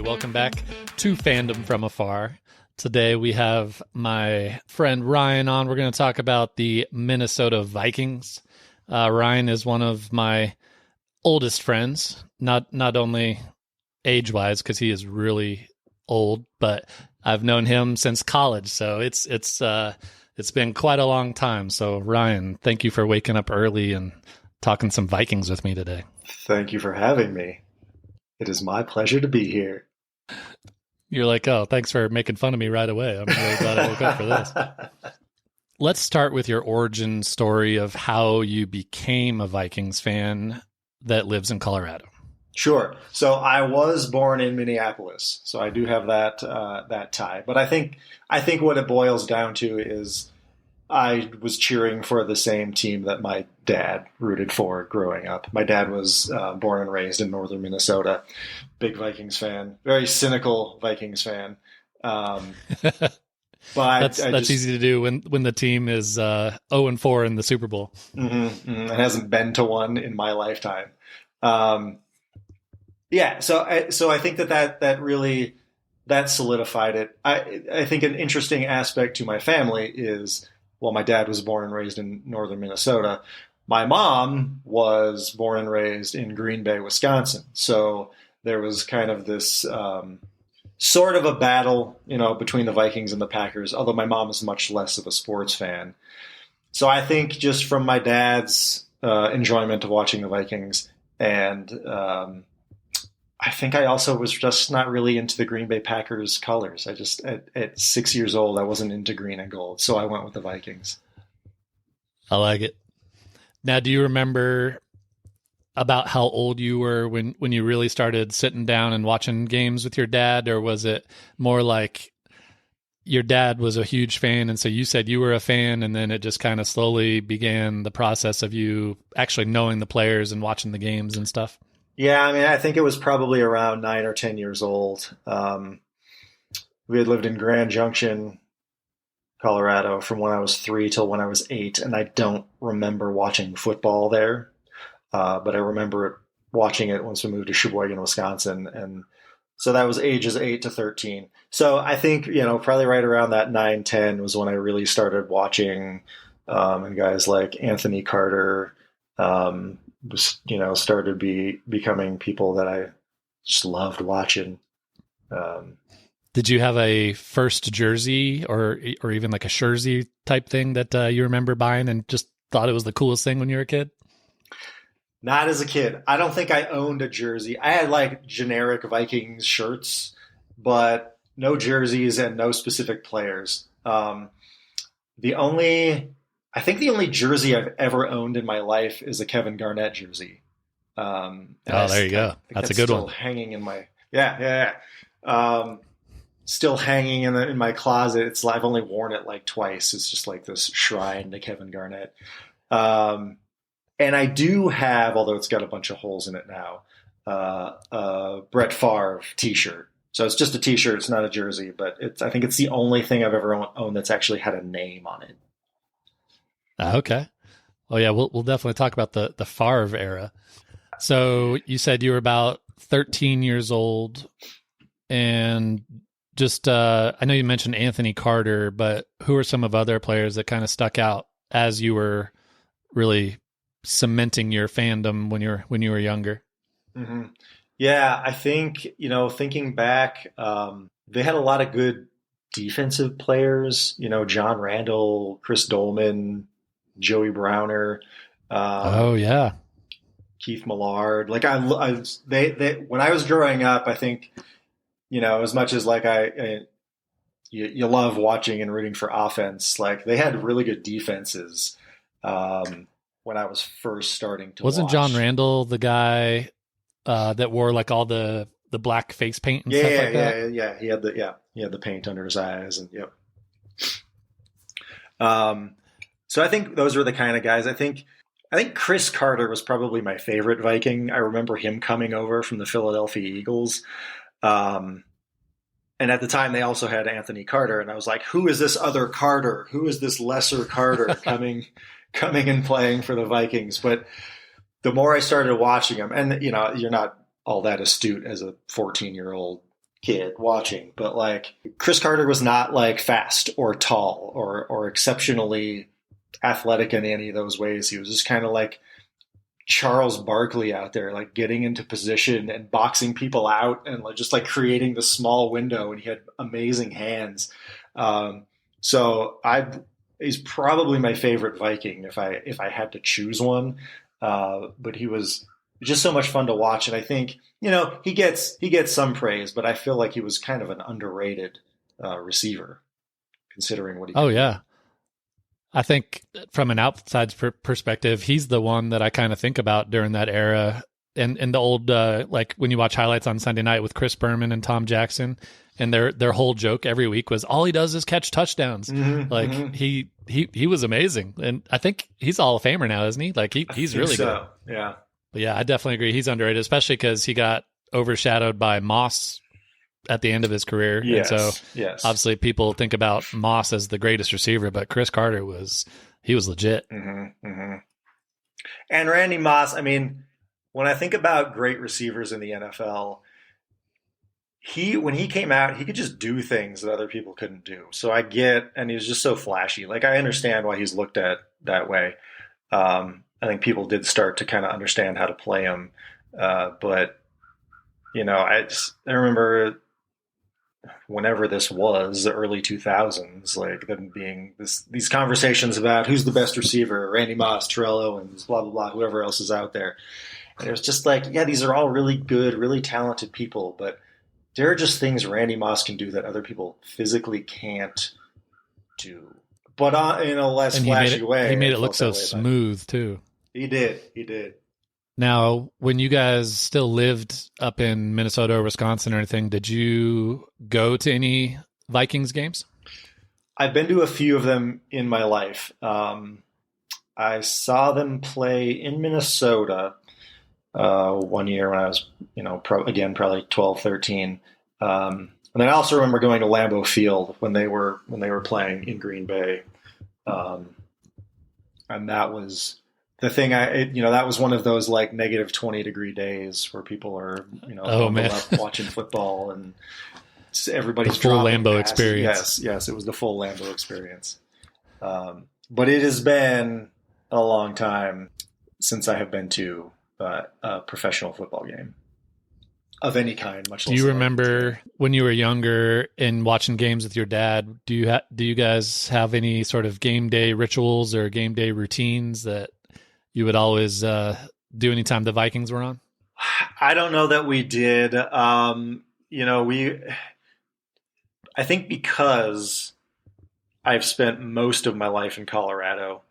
welcome back to Fandom from Afar. Today we have my friend Ryan on. We're going to talk about the Minnesota Vikings. Ryan is one of my oldest friends, not only age-wise, because he is really old, but I've known him since college, so it's been quite a long time. So Ryan, thank you for waking up early and talking some Vikings with me today. Thank you for having me. It is my pleasure to be here. You're like, oh, thanks for making fun of me right away. I'm really glad I woke up for this. Let's start with your origin story of how you became a Vikings fan that lives in Colorado. Sure. So I was born in Minneapolis, so I do have that tie. But I think what it boils down to is I was cheering for the same team that my dad rooted for growing up. My dad was born and raised in northern Minnesota, big Vikings fan, very cynical Vikings fan. But that's easy to do when the team is 0-4 in the Super Bowl. It hasn't been to one in my lifetime. Yeah, so I think that really solidified it. I think an interesting aspect to my family is, well, my dad was born and raised in northern Minnesota. My mom was born and raised in Green Bay, Wisconsin. So there was kind of this sort of a battle, between the Vikings and the Packers, although my mom is much less of a sports fan. So I think just from my dad's enjoyment of watching the Vikings, and I think I also was just not really into the Green Bay Packers colors. I just, at 6 years old, I wasn't into green and gold. So I went with the Vikings. I like it. Now, do you remember about how old you were when you really started sitting down and watching games with your dad? Or was it more like your dad was a huge fan, and so you said you were a fan, and then it just kind of slowly began the process of you actually knowing the players and watching the games and stuff? Yeah, I mean, I think it was probably around 9 or 10 years old. We had lived in Grand Junction, Colorado, from when I was 3 till when I was 8, and I don't remember watching football there, but I remember watching it once we moved to Sheboygan, Wisconsin, and so that was ages 8 to 13. So I think, probably right around that 9, 10 was when I really started watching, and guys like Anthony Carter, started becoming people that I just loved watching. Did you have a first jersey or even like a jersey type thing that you remember buying and just thought it was the coolest thing when you were a kid? Not as a kid. I don't think I owned a jersey. I had like generic Vikings shirts, but no jerseys and no specific players. I think the only jersey I've ever owned in my life is a Kevin Garnett jersey. There you go. That's a good one. Hanging in my still hanging in my closet. I've only worn it like twice. It's just like this shrine to Kevin Garnett. And I do have, although it's got a bunch of holes in it now, a Brett Favre T-shirt. So it's just a T-shirt. It's not a jersey, but I think it's the only thing I've ever owned that's actually had a name on it. Okay. Oh yeah, we'll definitely talk about the Favre era. So you said you were about 13 years old, and just I know you mentioned Anthony Carter, but who are some of other players that kind of stuck out as you were really cementing your fandom when you were younger? Mm-hmm. Yeah, I think thinking back, they had a lot of good defensive players. John Randall, Chris Dolman, Joey Browner. Oh yeah, Keith Millard. Like they when I was growing up, I think, as much as like you love watching and rooting for offense, like they had really good defenses. When I was first starting to Wasn't watch. John Randall the guy that wore like all the black face paint and stuff like that? Yeah. He had the paint under his eyes, and yep. So I think those were the kind of guys. I think Chris Carter was probably my favorite Viking. I remember him coming over from the Philadelphia Eagles. And at the time they also had Anthony Carter, and I was like, who is this other Carter? Who is this lesser Carter coming and playing for the Vikings? But the more I started watching him, and you're not all that astute as a 14-year-old kid watching, but like Chris Carter was not like fast or tall or exceptionally athletic in any of those ways. He was just kind of like Charles Barkley out there, like getting into position and boxing people out and like just like creating the small window. And he had amazing hands. So he's probably my favorite Viking if I had to choose one. But he was just so much fun to watch. And I think, he gets some praise, but I feel like he was kind of an underrated receiver considering what he Oh, yeah. I think from an outside perspective, he's the one that I kind of think about during that era. And the old, like when you watch highlights on Sunday night with Chris Berman and Tom Jackson, and their whole joke every week was all he does is catch touchdowns. He was amazing. And I think he's a Hall of Famer now, isn't he? Like he's really good. Yeah. But yeah, I definitely agree. He's underrated, especially because he got overshadowed by Moss at the end of his career. Yes, and so obviously people think about Moss as the greatest receiver, but Chris Carter was legit. And Randy Moss, I mean, when I think about great receivers in the NFL, when he came out, he could just do things that other people couldn't do. So and he was just so flashy. Like I understand why he's looked at that way. I think people did start to kind of understand how to play him. But I remember whenever this was, the early 2000s, like them being these conversations about who's the best receiver, Randy Moss, Terrell Owens, blah, blah, blah, whoever else is out there. And it was just like, yeah, these are all really good, really talented people, but there are just things Randy Moss can do that other people physically can't do. But in a less flashy way. He made it look so smooth, too. He did. Now, when you guys still lived up in Minnesota or Wisconsin or anything, did you go to any Vikings games? I've been to a few of them in my life. I saw them play in Minnesota one year when I was, probably 12, 13. And then I also remember going to Lambeau Field when they were playing in Green Bay. And that was the thing. That was one of those like negative 20-degree days where people are, up watching football and everybody's the full Lambeau experience. Yes, it was the full Lambeau experience. But it has been a long time since I have been to a professional football game of any kind. Much less. Do you remember when you were younger and watching games with your dad? Do you guys have any sort of game day rituals or game day routines that you would always do anytime the Vikings were on? I don't know that we did. I think because I've spent most of my life in Colorado,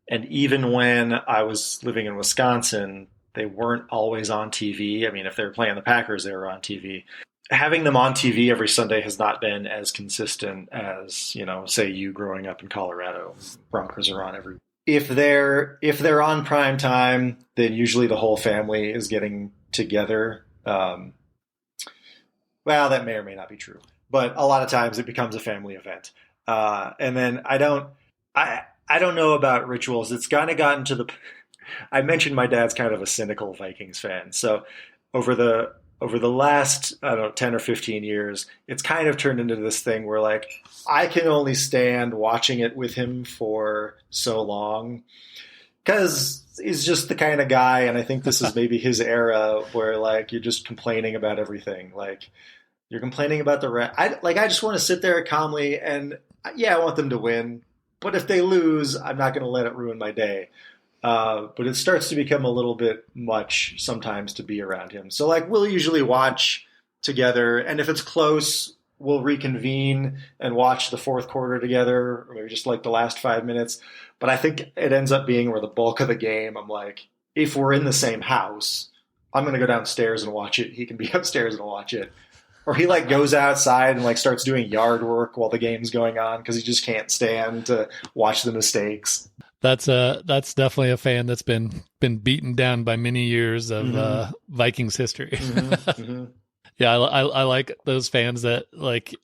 and even when I was living in Wisconsin, they weren't always on TV. I mean, if they were playing the Packers, they were on TV. Having them on TV every Sunday has not been as consistent as, say you growing up in Colorado. Broncos are on every. If they're on prime time, then usually the whole family is getting together. Well, that may or may not be true, but a lot of times it becomes a family event. And then I don't know about rituals. It's kind of gotten to the. I mentioned my dad's kind of a cynical Vikings fan, so over the last 10 or 15 years, it's kind of turned into this thing where like I can only stand watching it with him for so long because he's just the kind of guy, and I think this is maybe his era where like you're just complaining about everything, like you're complaining about I just want to sit there calmly and I want them to win, but if they lose, I'm not going to let it ruin my day. But it starts to become a little bit much sometimes to be around him. So like we'll usually watch together, and if it's close, we'll reconvene and watch the fourth quarter together, or maybe just like the last 5 minutes. But I think it ends up being where the bulk of the game, I'm like, if we're in the same house, I'm going to go downstairs and watch it. He can be upstairs and watch it. Or he like goes outside and like starts doing yard work while the game's going on because he just can't stand to watch the mistakes. That's definitely a fan that's been beaten down by many years of Vikings history. Yeah, I like those fans that like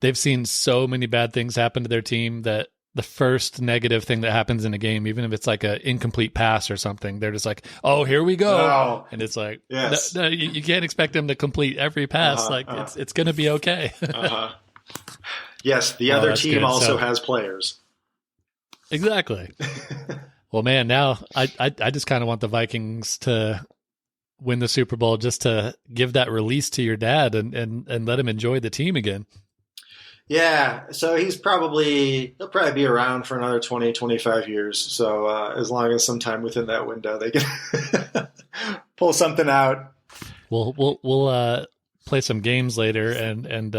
they've seen so many bad things happen to their team that the first negative thing that happens in a game, even if it's like an incomplete pass or something, they're just like, "Oh, here we go," and it's like, yes. no, you can't expect them to complete every pass. It's going to be okay. Yes, the other team good. also has players. Exactly. Well, man, now I just kind of want the Vikings to win the Super Bowl just to give that release to your dad and let him enjoy the team again. Yeah, so he'll probably be around for another 20, 25 years. So as long as sometime within that window they can pull something out. We'll play some games later and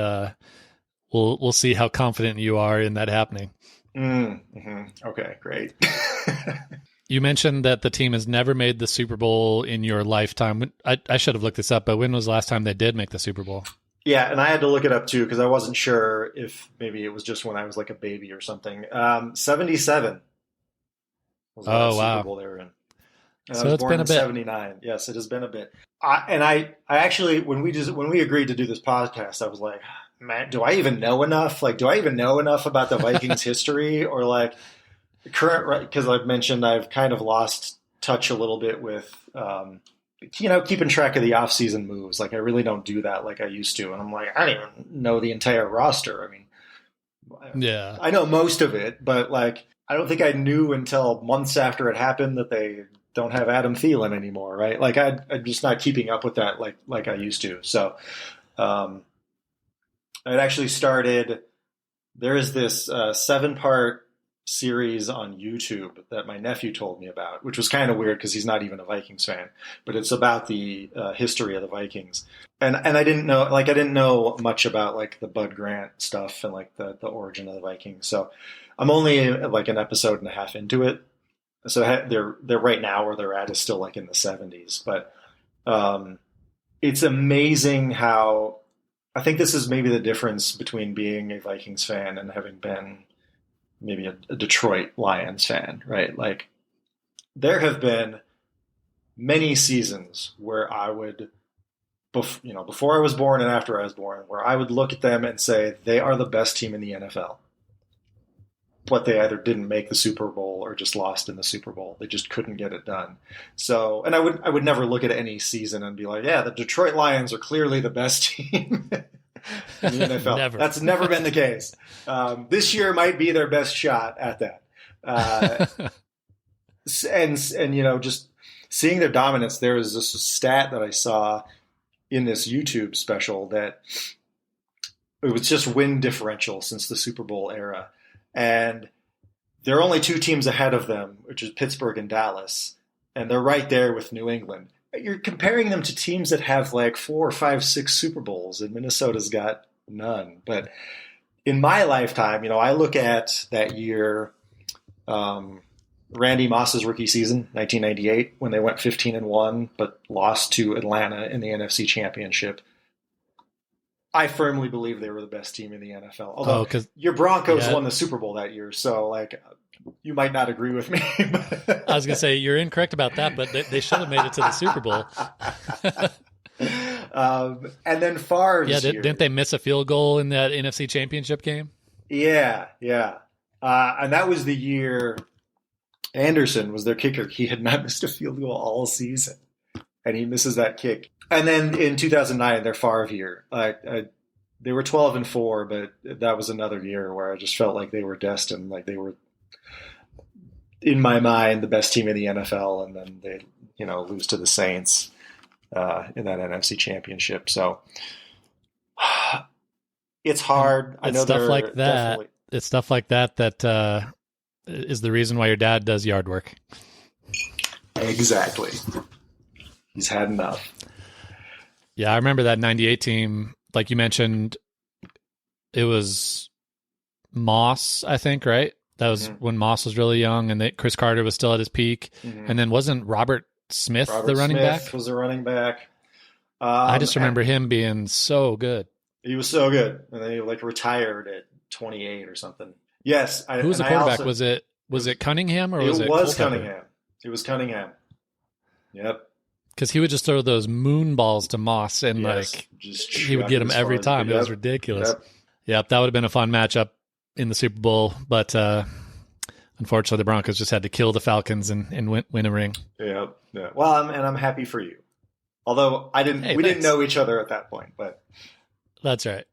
we'll see how confident you are in that happening. Mm-hmm. Okay, great. You mentioned that the team has never made the Super Bowl in your lifetime. I should have looked this up, but when was the last time they did make the Super Bowl? Yeah, and I had to look it up too because I wasn't sure if maybe it was just when I was like a baby or something. 77 was the last Super Bowl they were in. And so it's been a bit. 79. Yes, it has been a bit. I actually when we agreed to do this podcast, I was like, man, do I even know enough? Like, do I even know enough about the Vikings history or like current? Because I've mentioned I've kind of lost touch a little bit with. Keeping track of the off-season moves. Like, I really don't do that like I used to. And I'm like, I don't even know the entire roster. I mean, yeah, I know most of it, but like, I don't think I knew until months after it happened that they don't have Adam Thielen anymore, right? Like, I'm just not keeping up with that like I used to. So, it actually started. There is this 7-part series on YouTube that my nephew told me about, which was kind of weird because he's not even a Vikings fan, but it's about the history of the Vikings. And I didn't know much about like the Bud Grant stuff and like the origin of the Vikings. So I'm only like an episode and a half into it. So they're right now where they're at is still like in the 70s, but it's amazing how I think this is maybe the difference between being a Vikings fan and having been maybe a Detroit Lions fan, right? Like there have been many seasons where I would, before I was born and after I was born, where I would look at them and say, they are the best team in the NFL. But they either didn't make the Super Bowl or just lost in the Super Bowl. They just couldn't get it done. So, and I would never look at any season and be like, yeah, the Detroit Lions are clearly the best team in the NFL. Never. That's never been the case. This year might be their best shot at that. And just seeing their dominance, there was this stat that I saw in this YouTube special that it was just win differential since the Super Bowl era. And there are only 2 teams ahead of them, which is Pittsburgh and Dallas. And they're right there with New England. You're comparing them to teams that have like 4, 5, 6 Super Bowls, and Minnesota's got none. But in my lifetime, I look at that year, Randy Moss's rookie season, 1998, when they went 15-1, but lost to Atlanta in the NFC Championship. I firmly believe they were the best team in the NFL. Although your Broncos won the Super Bowl that year, so like you might not agree with me. I was going to say you're incorrect about that, but they should have made it to the Super Bowl. And then Favre's year. Didn't they miss a field goal in that NFC Championship game? Yeah. And that was the year Anderson was their kicker. He had not missed a field goal all season, and he misses that kick. And then in 2009, their Favre year, they were 12-4, but that was another year where I just felt like they were destined, like they were, in my mind, the best team in the NFL, and then they, lose to the Saints in that NFC Championship. So it's hard. I know stuff like that. It's stuff like that that is the reason why your dad does yard work. Exactly. He's had enough. Yeah, I remember that 98 team, like you mentioned, it was Moss, I think, right? That was when Moss was really young and Chris Carter was still at his peak. Mm-hmm. And then wasn't Robert Smith the running back? Was the running back. I just remember him being so good. He was so good. And then he retired at 28 or something. Yes. Who was the quarterback? Was it Cunningham or was it Cunningham? It was Cunningham. Yep. Because he would just throw those moon balls to Moss and he would get them every time. It was ridiculous. Yep, that would have been a fun matchup in the Super Bowl. But unfortunately, the Broncos just had to kill the Falcons and win a ring. Yeah. Well, I'm happy for you. Although we didn't know each other at that point, but that's right.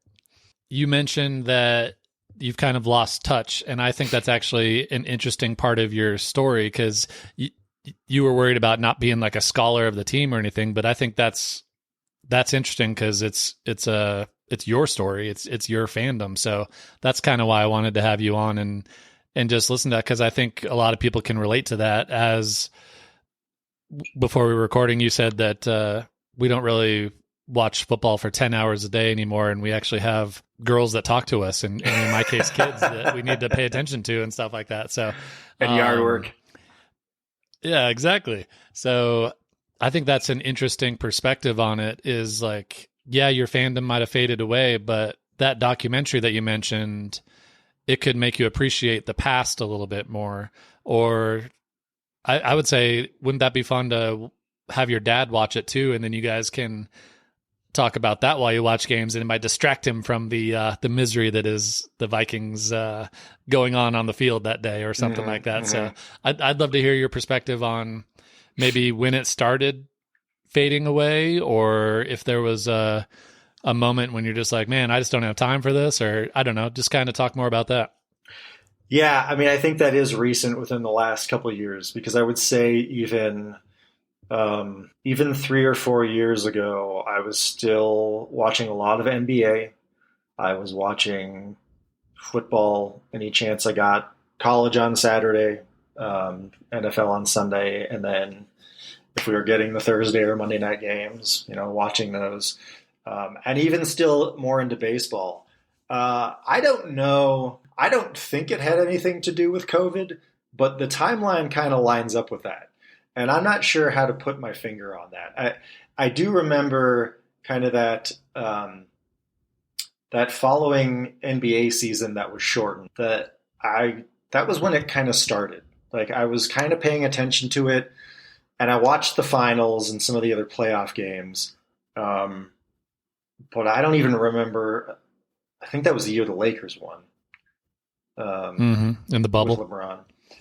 You mentioned that you've kind of lost touch, and I think that's actually an interesting part of your story, because you were worried about not being like a scholar of the team or anything, but I think that's interesting because it's your story, it's your fandom. So that's kind of why I wanted to have you on and just listen to that, because I think a lot of people can relate to that. As before we were recording, you said that we don't really watch football for 10 hours a day anymore, and we actually have girls that talk to us, and in my case kids that we need to pay attention to and stuff like that. So and yard work. Yeah, exactly. So I think that's an interesting perspective on it, is like, yeah, your fandom might have faded away, but that documentary that you mentioned, it could make you appreciate the past a little bit more. Or I would say, wouldn't that be fun to have your dad watch it too? And then you guys can talk about that while you watch games, and it might distract him from the misery that is the Vikings going on the field that day or something like that. So I'd love to hear your perspective on maybe when it started fading away, or if there was a moment when you're just like, man, I just don't have time for this, or I don't know, just kind of talk more about that. Yeah, I mean, I think that is recent within the last couple of years, because I would say even 3 or 4 years ago, I was still watching a lot of NBA. I was watching football any chance I got, college on Saturday, NFL on Sunday, and then if we were getting the Thursday or Monday night games, watching those, and even still more into baseball. I don't know. I don't think it had anything to do with COVID, but the timeline kind of lines up with that. And I'm not sure how to put my finger on that. I do remember kind of that following NBA season that was shortened. That was when it kind of started. Like, I was kind of paying attention to it, and I watched the finals and some of the other playoff games. But I don't even remember. I think that was the year the Lakers won. In the bubble. With LeBron.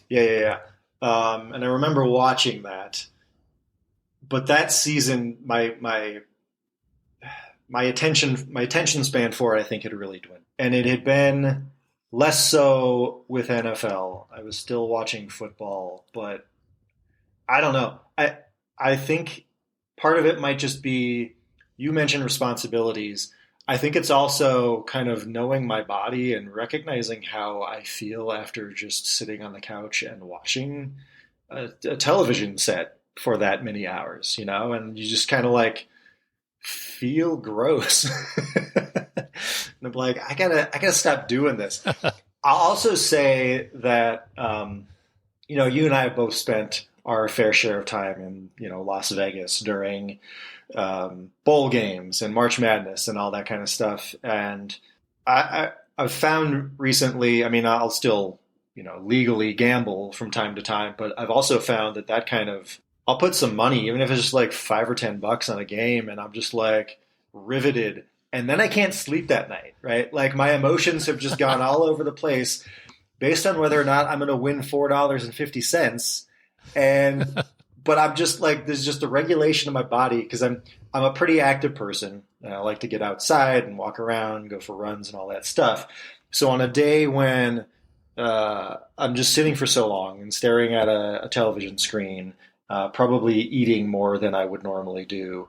Yeah. And I remember watching that, but that season, my attention span for it, I think, had really dwindled, and it had been less so with NFL. I was still watching football, but I don't know. I think part of it might just be, you mentioned responsibilities. I think it's also kind of knowing my body and recognizing how I feel after just sitting on the couch and watching a television set for that many hours, and you just kind of like feel gross. And I'm like, I gotta stop doing this. I'll also say that, you and I have both spent our fair share of time in, Las Vegas during bowl games and March Madness and all that kind of stuff. And I've found recently, I mean, I'll still, legally gamble from time to time, but I've also found that kind of, I'll put some money, even if it's just like $5 or $10 on a game, and I'm just like riveted. And then I can't sleep that night, right? Like, my emotions have just gone all over the place based on whether or not I'm going to win $4.50. But I'm just like, there's just a regulation of my body, because I'm a pretty active person, and I like to get outside and walk around, go for runs and all that stuff. So on a day when I'm just sitting for so long and staring at a television screen, probably eating more than I would normally do,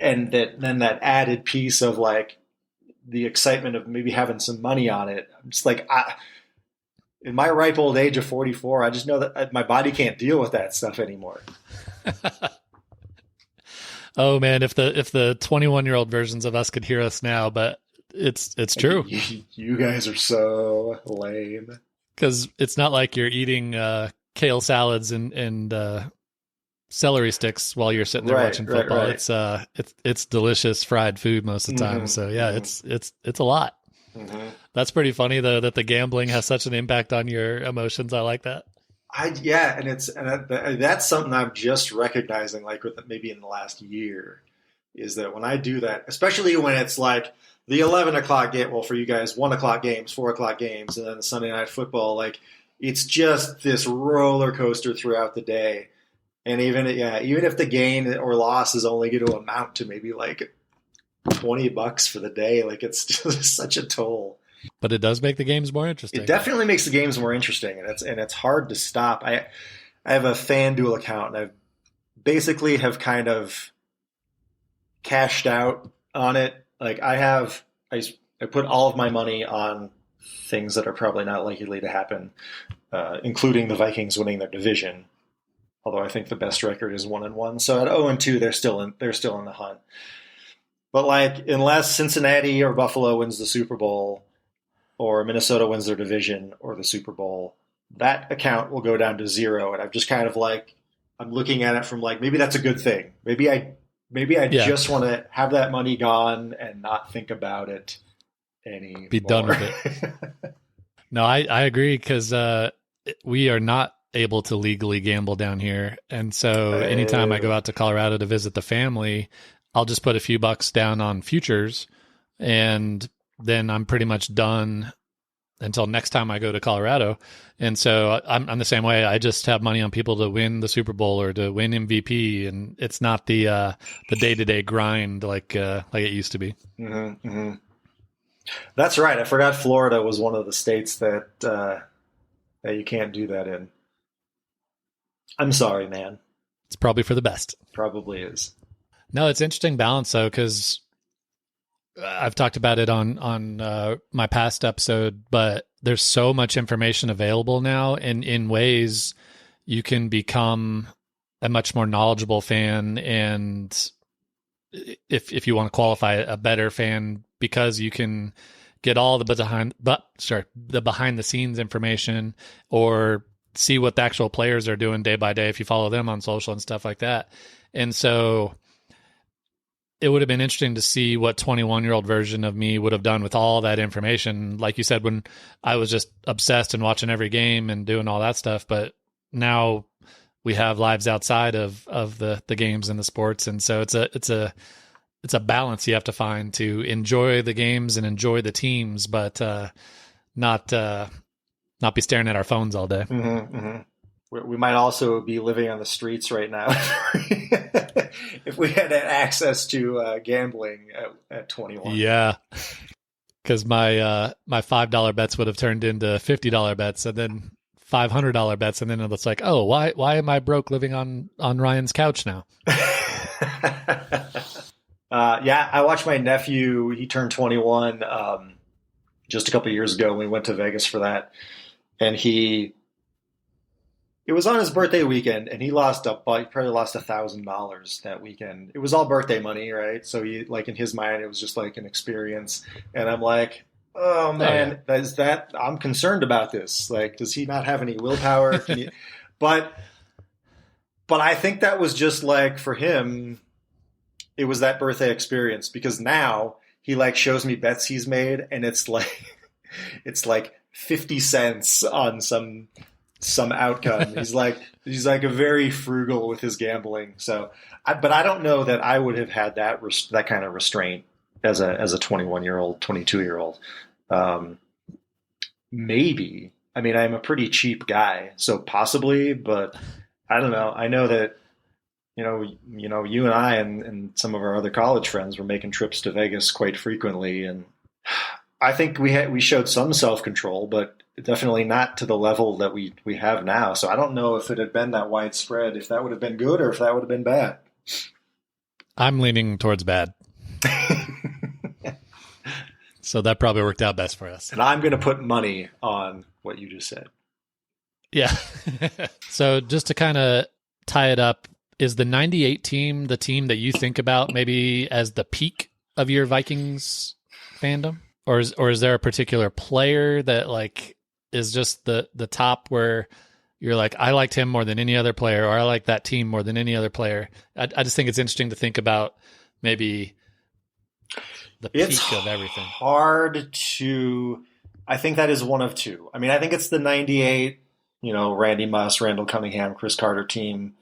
and then that added piece of like the excitement of maybe having some money on it, I'm just like, in my ripe old age of 44, I just know that my body can't deal with that stuff anymore. Oh man, if the 21-year-old versions of us could hear us now, but it's true. You guys are so lame. Because it's not like you're eating kale salads and celery sticks while you're sitting there watching football. Right. It's delicious fried food most of the time. So yeah, it's a lot. Mm-hmm. That's pretty funny though, that the gambling has such an impact on your emotions. I like that. And that's something I'm just recognizing, like maybe in the last year, is that when I do that, especially when it's like, the 11 o'clock game, well, for you guys, 1 o'clock games, 4 o'clock games, and then the Sunday night football, like, it's just this roller coaster throughout the day. And even if the gain or loss is only going to amount to maybe like $20 for the day, like, it's just such a toll. But it does make the games more interesting. It definitely makes the games more interesting, and it's hard to stop. I have a FanDuel account, and I basically have kind of cashed out on it. Like, I put all of my money on things that are probably not likely to happen, including the Vikings winning their division. Although I think the best record is 1-1, so at 0-2, they're still in the hunt. But like, unless Cincinnati or Buffalo wins the Super Bowl, or Minnesota wins their division or the Super Bowl, that account will go down to zero. And I'm just kind of like, I'm looking at it from like, maybe that's a good thing. Maybe I just want to have that money gone and not think about it anymore. Be done with it. No, I agree, because we are not able to legally gamble down here. And so anytime I go out to Colorado to visit the family, I'll just put a few bucks down on futures, and then I'm pretty much done until next time I go to Colorado. And so I'm the same way. I just have money on people to win the Super Bowl or to win MVP, and it's not the day-to-day grind like it used to be. Mm-hmm, mm-hmm. That's right. I forgot Florida was one of the states that you can't do that in. I'm sorry, man. It's probably for the best. Probably is. No, it's interesting balance, though, because I've talked about it on my past episode, but there's so much information available now, and in ways you can become a much more knowledgeable fan, and if you want to qualify, a better fan, because you can get all the behind the scenes information, or see what the actual players are doing day by day if you follow them on social and stuff like that. And so it would have been interesting to see what 21-year-old version of me would have done with all that information. Like you said, when I was just obsessed and watching every game and doing all that stuff, but now we have lives outside of the games and the sports. And so it's a balance you have to find to enjoy the games and enjoy the teams, but not be staring at our phones all day. Mm-hmm, mm-hmm. We might also be living on the streets right now if we had access to gambling at 21. Yeah, because my $5 bets would have turned into $50 bets, and then $500 bets, and then it's like, oh, why am I broke living on Ryan's couch now? Yeah, I watched my nephew. He turned 21 just a couple of years ago. We went to Vegas for that. And it was on his birthday weekend, and he probably lost $1,000 that weekend. It was all birthday money, right? So he, like, in his mind, it was just like an experience. And I'm like, oh man, I'm concerned about this. Like, does he not have any willpower? But I think that was just like, for him, it was that birthday experience, because now he like shows me bets he's made, and it's like 50 cents on some outcome. He's like a very frugal with his gambling. So, but I don't know that I would have had that kind of restraint as a 21-year-old, 22-year-old. Maybe. I mean, I'm a pretty cheap guy, so possibly, but I don't know. I know that you and I and some of our other college friends were making trips to Vegas quite frequently, and I think we showed some self-control, but definitely not to the level that we have now. So I don't know if it had been that widespread, if that would have been good or if that would have been bad. I'm leaning towards bad. So that probably worked out best for us. And I'm going to put money on what you just said. Yeah. So just to kind of tie it up, is the 98 team the team that you think about maybe as the peak of your Vikings fandom? Or is there a particular player that like is just the top where you're like, I liked him more than any other player, or I like that team more than any other player? I just think it's interesting to think about maybe the peak of everything. I think that is one of two. I mean, I think it's the 98, Randy Moss, Randall Cunningham, Chris Carter team,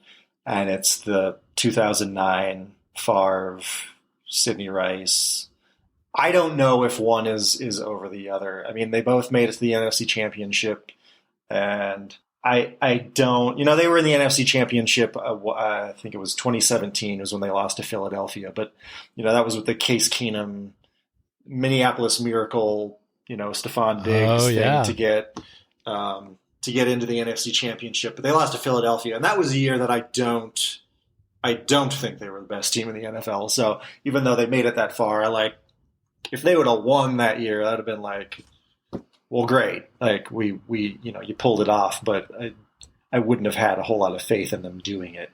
and it's the 2009 Favre, Sidney Rice, I don't know if one is over the other. I mean, they both made it to the NFC Championship, and I don't. You know, they were in the NFC Championship. I think it was 2017 was when they lost to Philadelphia, but you know that was with the Case Keenum, Minneapolis Miracle. You know, Stephon Diggs thing to get into the NFC Championship, but they lost to Philadelphia, and that was a year that I don't think they were the best team in the NFL. So even though they made it that far, if they would have won that year, that'd have been like, well, great. Like we you pulled it off, but I wouldn't have had a whole lot of faith in them doing it.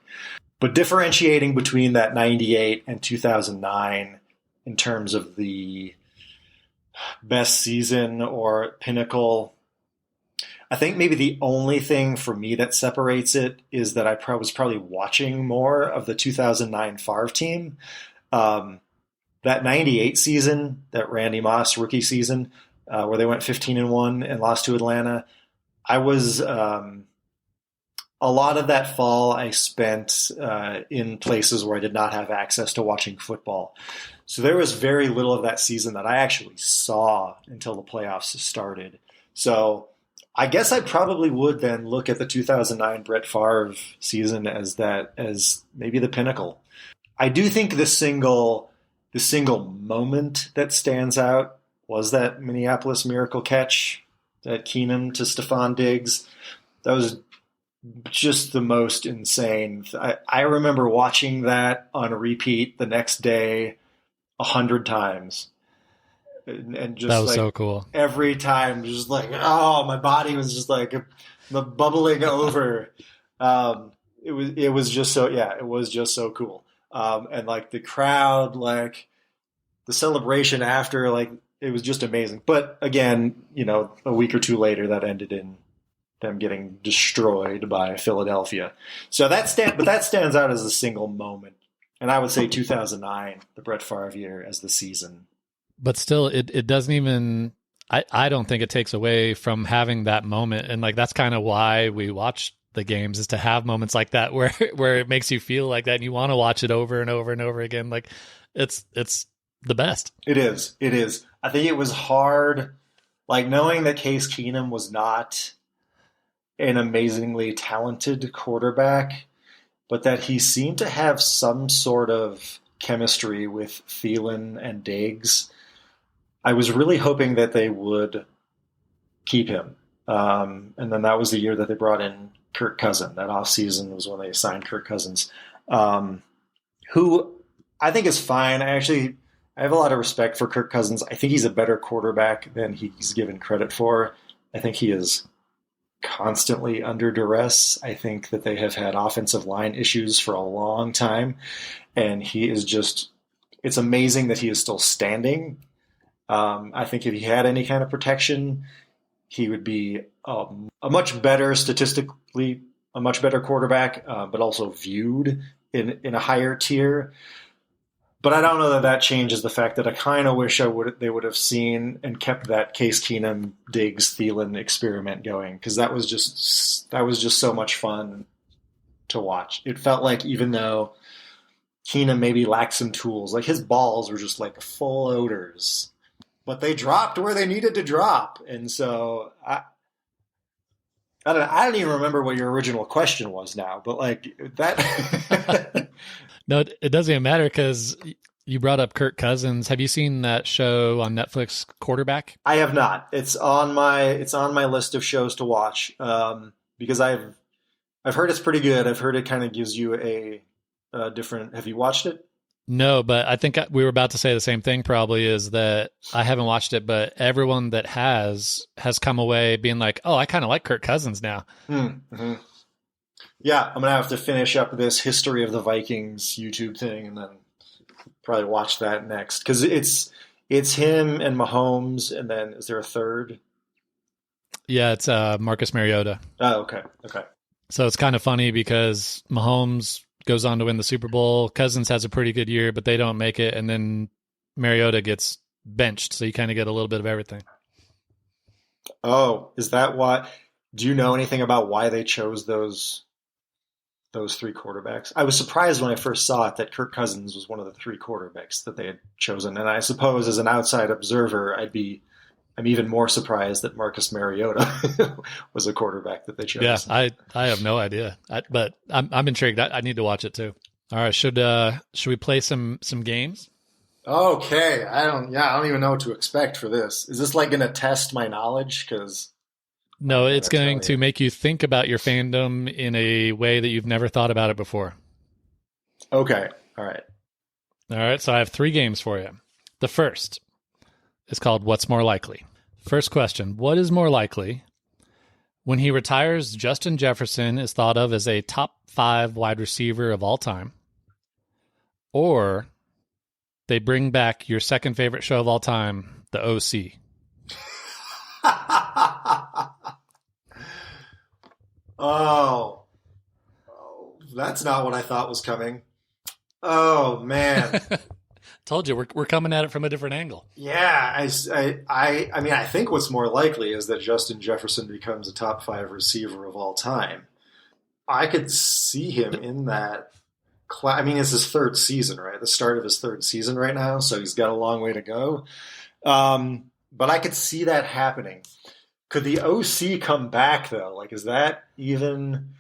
But differentiating between that 98 and 2009 in terms of the best season or pinnacle, I think maybe the only thing for me that separates it is that I was probably watching more of the 2009 Favre team. That 98 season, that Randy Moss rookie season, where they went 15-1 and lost to Atlanta, I was a lot of that fall I spent in places where I did not have access to watching football. So there was very little of that season that I actually saw until the playoffs started. So I guess I probably would then look at the 2009 Brett Favre season as maybe the pinnacle. I do think the single moment that stands out was that Minneapolis Miracle catch, that Keenum to Stephon Diggs. That was just the most insane. I remember watching that on repeat the next day 100 times. And just that was so cool. Every time, just like, oh, my body was just like bubbling over. It was just so cool. And like the crowd, like the celebration after, like it was just amazing. But again, you know, a week or two later, that ended in them getting destroyed by Philadelphia. So that stands out as a single moment. And I would say 2009, the Brett Favre year, as the season. But still, it doesn't even, I don't think it takes away from having that moment. And like, that's kind of why we watch the games, is to have moments like that where it makes you feel like that and you want to watch it over and over and over again. Like it's the best. It is. I think it was hard, like knowing that Case Keenum was not an amazingly talented quarterback, but that he seemed to have some sort of chemistry with Thielen and Diggs. I was really hoping that they would keep him. And then that was the year that they brought in Kirk Cousins. That offseason was when they signed Kirk Cousins, who I think is fine. I have a lot of respect for Kirk Cousins. I think he's a better quarterback than he's given credit for. I think he is constantly under duress. I think that they have had offensive line issues for a long time, and he is just, it's amazing that he is still standing. I think if he had any kind of protection, he would be a much better statistically, a much better quarterback, but also viewed in a higher tier. But I don't know that changes the fact that I kind of wish they would have seen and kept that Case Keenum, Diggs, Thielen experiment going, because that was just so much fun to watch. It felt like even though Keenum maybe lacked some tools, like his balls were just like full odors, but they dropped where they needed to drop, and so I don't even remember what your original question was now, but like that. No, it doesn't even matter because you brought up Kirk Cousins. Have you seen that show on Netflix, Quarterback? I have not. It's on my list of shows to watch because I've heard it's pretty good. I've heard it kind of gives you a different. Have you watched it? No, but I think we were about to say the same thing. Probably is that I haven't watched it, but everyone that has come away being like, "Oh, I kind of like Kirk Cousins now." Mm-hmm. Yeah, I'm going to have to finish up this History of the Vikings YouTube thing and then probably watch that next. Because it's him and Mahomes, and then is there a third? Yeah, it's Marcus Mariota. Oh, okay. So it's kind of funny because Mahomes goes on to win the Super Bowl. Cousins has a pretty good year, but they don't make it. And then Mariota gets benched, so you kind of get a little bit of everything. Oh, is that why? Do you know anything about why they chose those those three quarterbacks. I was surprised when I first saw it that Kirk Cousins was one of the three quarterbacks that they had chosen. And I suppose as an outside observer, I'm even more surprised that Marcus Mariota was a quarterback that they chose. Yeah, I have no idea, but I'm intrigued. I need to watch it too. All right, should we play some games? Okay, I don't even know what to expect for this. Is this like going to test my knowledge? Because no, it's going to make you think about your fandom in a way that you've never thought about it before. Okay, all right. So I have 3 games for you. The first is called What's More Likely. First question: what is more likely? When he retires, Justin Jefferson is thought of as a top 5 wide receiver of all time, or they bring back your second favorite show of all time, The OC. Oh, that's not what I thought was coming. Oh man. Told you we're coming at it from a different angle. Yeah, I mean, I think what's more likely is that Justin Jefferson becomes a top 5 receiver of all time. I could see him in that class. I mean, it's his 3rd season, right? The start of his 3rd season right now, so he's got a long way to go. But I could see that happening. Could the OC come back though? Like, is that even?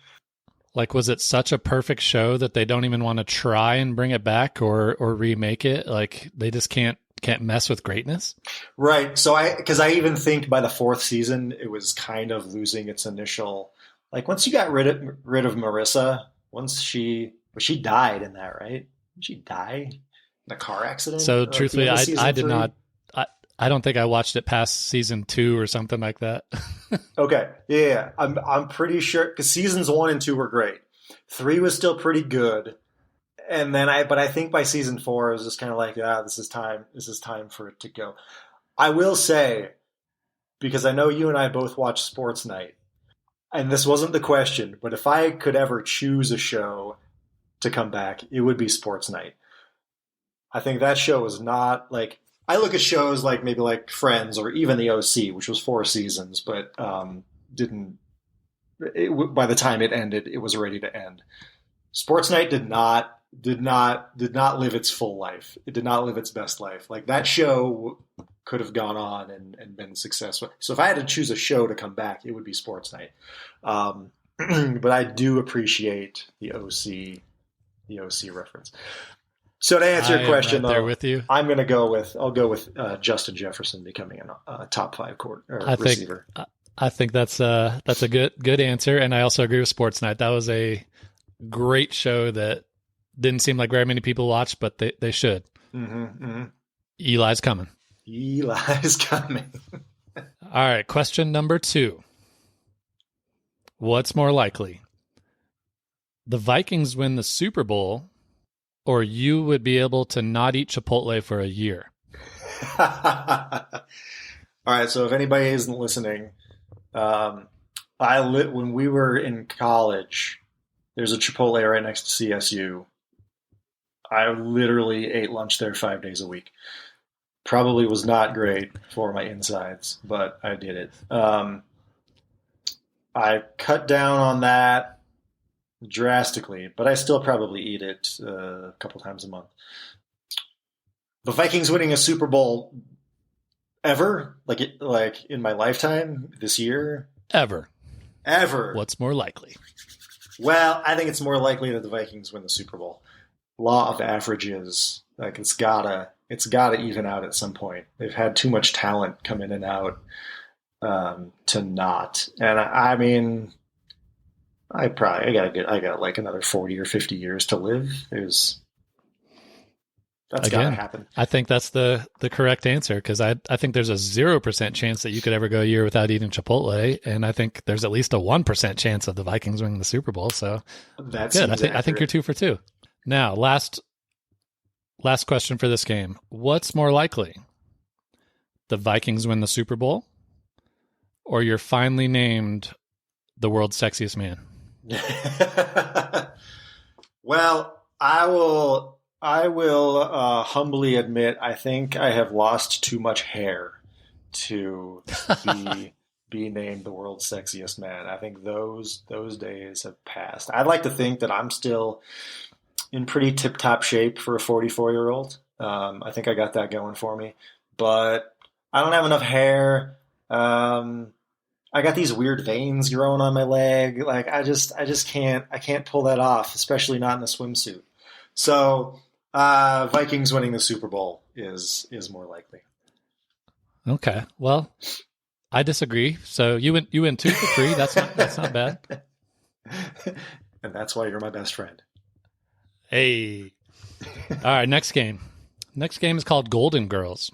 Like, was it such a perfect show that they don't even want to try and bring it back or remake it? Like, they just can't mess with greatness? Right. So because I even think by the 4th season, it was kind of losing its initial, like once you got rid of Marissa, she died in that, right? Did she die in a car accident? So truthfully, I did 3? not. I don't think I watched it past season 2 or something like that. Okay. Yeah. I'm pretty sure because seasons 1 and 2 were great. 3 was still pretty good. And then but I think by season 4, it was just kind of like, this is time for it to go. I will say, because I know you and I both watch Sports Night, and this wasn't the question, but if I could ever choose a show to come back, it would be Sports Night. I think that show is not like, I look at shows like maybe like Friends or even The OC, which was 4 seasons, but by the time it ended, it was ready to end. Sports Night did not live its full life. It did not live its best life. Like that show could have gone on and been successful. So if I had to choose a show to come back, it would be Sports Night. But I do appreciate the OC reference. So to answer your question, right there with you. I'll go with Justin Jefferson becoming a top 5 receiver. I think that's a good answer, and I also agree with Sports Night. That was a great show that didn't seem like very many people watched, but they should. Mm-hmm, mm-hmm. Eli's coming. All right, question number 2. What's more likely? The Vikings win the Super Bowl, or you would be able to not eat Chipotle for a year? All right, so if anybody isn't listening, when we were in college, there's a Chipotle right next to CSU. I literally ate lunch there 5 days a week. Probably was not great for my insides, but I did it. I cut down on that drastically, but I still probably eat it a couple times a month. The Vikings winning a Super Bowl ever, like in my lifetime this year, ever. What's more likely? Well, I think it's more likely that the Vikings win the Super Bowl. Law of averages, like it's gotta even out at some point. They've had too much talent come in and out to not. And I mean, I got like another 40 or 50 years to live. That's gotta happen. I think that's the correct answer, because I think there's a 0% chance that you could ever go a year without eating Chipotle, and I think there's at least a 1% chance of the Vikings winning the Super Bowl. So that's good. I think you're 2 for 2. Now, last question for this game. What's more likely? The Vikings win the Super Bowl, or you're finally named the world's sexiest man? Well, I will humbly admit I think I have lost too much hair to be be named the world's sexiest man. I think those days have passed. I'd like to think that I'm still in pretty tip-top shape for a 44-year-old. I think I got that going for me, but I don't have enough hair. I got these weird veins growing on my leg. Like I just can't pull that off, especially not in a swimsuit. So Vikings winning the Super Bowl is more likely. Okay. Well, I disagree. So you went 2 for 3. That's not bad. And that's why you're my best friend. Hey. All right, next game. Next game is called Golden Girls.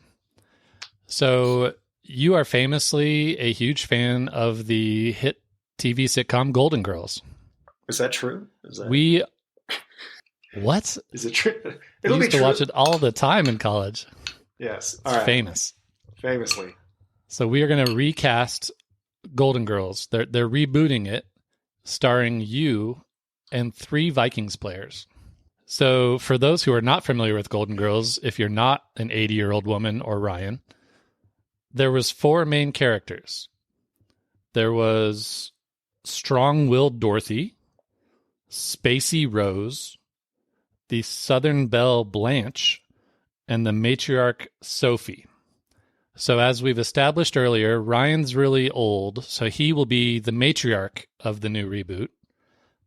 So you are famously a huge fan of the hit TV sitcom Golden Girls. Is that true? What? Is it true? We used to watch it all the time in college. Yes. It's famous. Famously. So we are going to recast Golden Girls. They're rebooting it, starring you and 3 Vikings players. So for those who are not familiar with Golden Girls, if you're not an 80-year-old woman or Ryan, there was 4 main characters. There was strong-willed Dorothy, spacey Rose, the Southern Belle Blanche, and the matriarch Sophie. So as we've established earlier, Ryan's really old, so he will be the matriarch of the new reboot,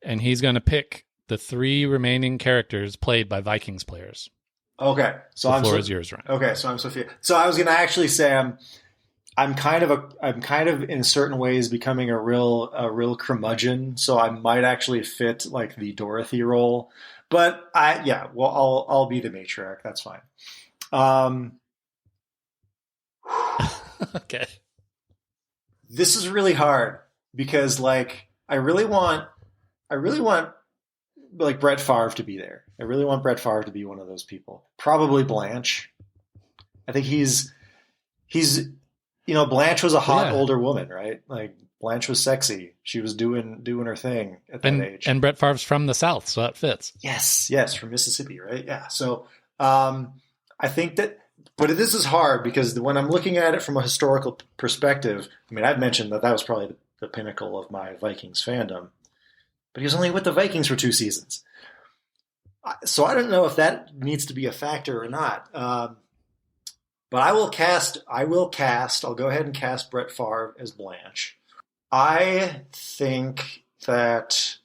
and he's going to pick the 3 remaining characters played by Vikings players. Okay, so the floor is yours, Ryan. Okay, so I'm Sophia. So I was going to actually say I'm kind of in certain ways becoming a real curmudgeon. So I might actually fit like the Dorothy role, but I'll be the matriarch. That's fine. Okay. This is really hard because like I really want like Brett Favre to be there. I really want Brett Favre to be one of those people. Probably Blanche. I think he's Blanche was a hot older woman, right? Like Blanche was sexy. She was doing her thing at that age. And Brett Favre's from the South, so that fits. Yes, from Mississippi, right? Yeah. So I think that, but this is hard because when I'm looking at it from a historical perspective, I mean, I've mentioned that was probably the pinnacle of my Vikings fandom, but he was only with the Vikings for 2 seasons. So I don't know if that needs to be a factor or not. But I'll go ahead and cast Brett Favre as Blanche. I think that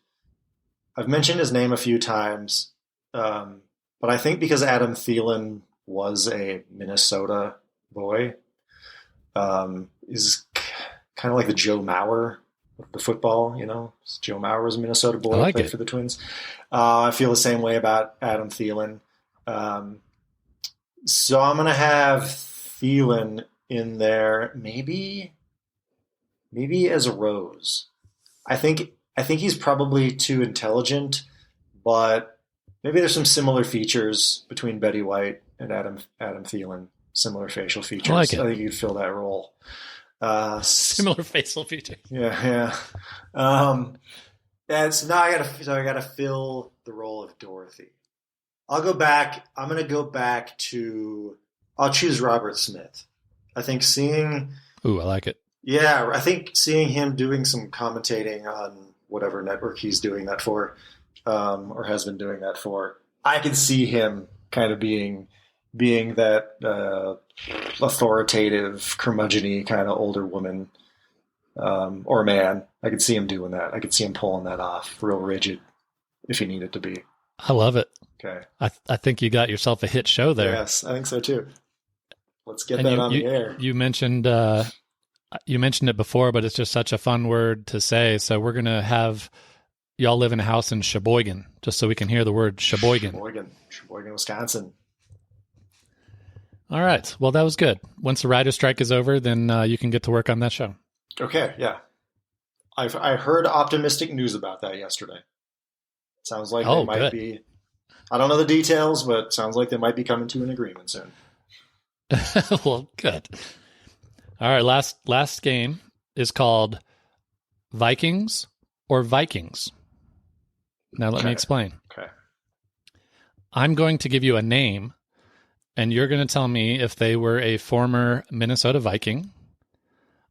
I've mentioned his name a few times, but I think because Adam Thielen was a Minnesota boy, is kind of like the Joe Mauer of the football, Joe Mauer was a Minnesota boy, played for the Twins. I feel the same way about Adam Thielen. So I'm going to have Thielen in there, maybe as a Rose. I think he's probably too intelligent, but maybe there's some similar features between Betty White and Adam Thielen. Similar facial features. I think you'd fill that role. Similar facial features. Yeah. And so now I gotta fill the role of Dorothy. I'll go back. I'm going to go back to. I'll choose Robert Smith. I think seeing. Ooh, I like it. Yeah, I think seeing him doing some commentating on whatever network he's doing that for, or has been doing that for, I can see him kind of being that authoritative, curmudgeon-y kind of older woman or man. I could see him doing that. I could see him pulling that off, real rigid, if he needed to be. I love it. Okay. I think you got yourself a hit show there. Yes, I think so too. Let's get that on the air. You mentioned it before, but it's just such a fun word to say. So we're going to have y'all live in a house in Sheboygan, just so we can hear the word Sheboygan. Sheboygan, Wisconsin. All right. Well, that was good. Once the writer's strike is over, then you can get to work on that show. Okay, yeah. I heard optimistic news about that yesterday. Sounds like they might be. I don't know the details, but sounds like they might be coming to an agreement soon. Well, good. All right, last game is called Vikings or Vikings. Now let me explain. Okay. I'm going to give you a name, and you're going to tell me if they were a former Minnesota Viking,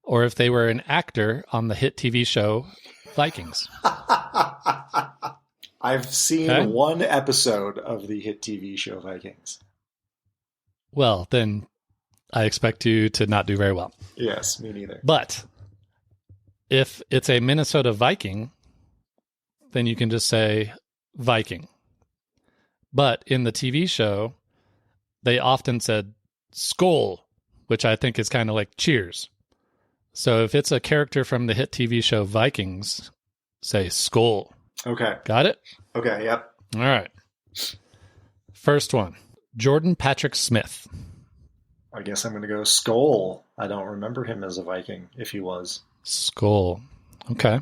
or if they were an actor on the hit TV show Vikings. I've seen one episode of the hit TV show Vikings. Well, then I expect you to not do very well. Yes, me neither. But if it's a Minnesota Viking, then you can just say Viking. But in the TV show, they often said Skull, which I think is kind of like cheers. So if it's a character from the hit TV show Vikings, say Skull. Okay. Got it? Okay, yep. All right. First one, Jordan Patrick Smith. I guess I'm going to go Skull. I don't remember him as a Viking, if he was. Skull. Okay.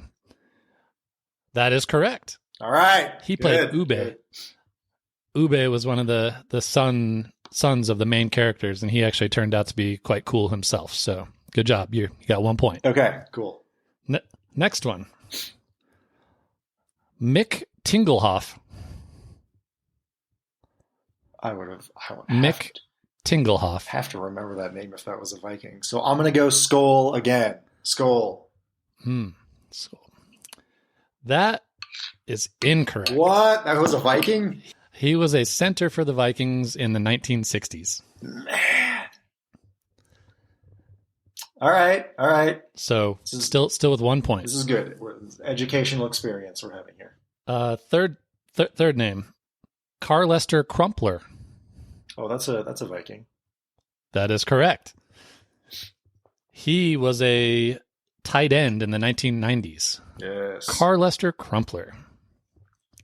That is correct. All right. He played Ube. Good. Ube was one of the sons of the main characters, and he actually turned out to be quite cool himself. So good job. You got 1 point. Okay, cool. Next one. Mick Tinglehoff. Mick Tinglehoff. Have to remember that name if that was a Viking. So I'm going to go Skull again. Skull. Skull. That is incorrect. What? That was a Viking? He was a center for the Vikings in the 1960s. Man. All right. So still with 1 point. This is good. Educational experience we're having here. Third name, Carlester Crumpler. Oh, that's a Viking. That is correct. He was a tight end in the 1990s. Yes. Carlester Crumpler.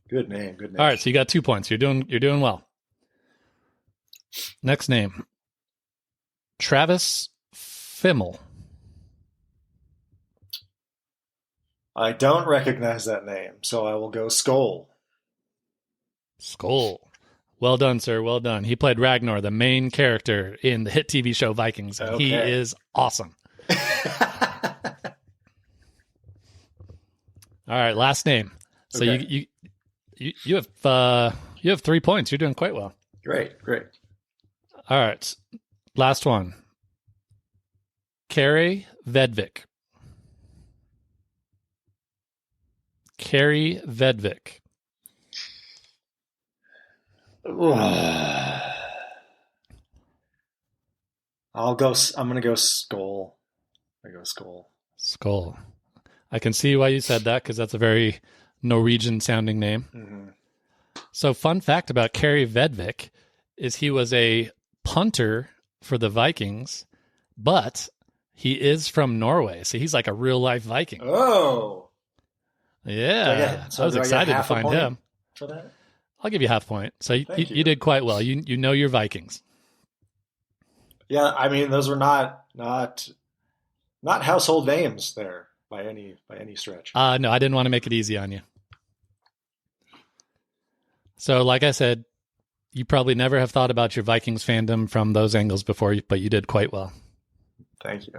Good name. All right, so you got 2 points. You're doing well. Next name, Travis Fimmel. I don't recognize that name, so I will go Skull. Skull. Well done, sir. Well done. He played Ragnar, the main character in the hit TV show Vikings. And He is awesome. All right, last name. So you have 3 points. You're doing quite well. Great. All right, last one. Carrie Vedvik. Carrie Vedvik. I'm going to go Skull. Skull. I can see why you said that because that's a very Norwegian sounding name. Mm-hmm. So fun fact about Carrie Vedvik is he was a punter for the Vikings, but he is from Norway. So he's like a real life Viking. Oh. Yeah. I was excited to find him. For that? I'll give you half point. So you did quite well. You know your Vikings. Yeah, I mean those were not household names there by any stretch. No, I didn't want to make it easy on you. So like I said, you probably never have thought about your Vikings fandom from those angles before, but you did quite well. Thank you.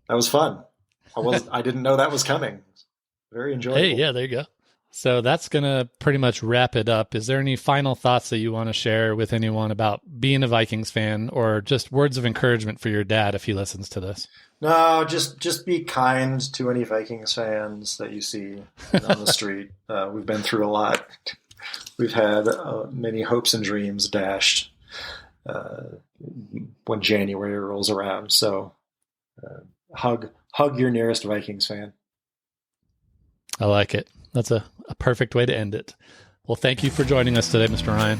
That was fun. I didn't know that was coming. Very enjoyable. Hey, yeah, there you go. So that's going to pretty much wrap it up. Is there any final thoughts that you want to share with anyone about being a Vikings fan, or just words of encouragement for your dad if he listens to this? No, just be kind to any Vikings fans that you see on the street. We've been through a lot. We've had many hopes and dreams dashed when January rolls around. So hug your nearest Vikings fan. I like it. That's a perfect way to end it. Well, thank you for joining us today, Mr. Ryan.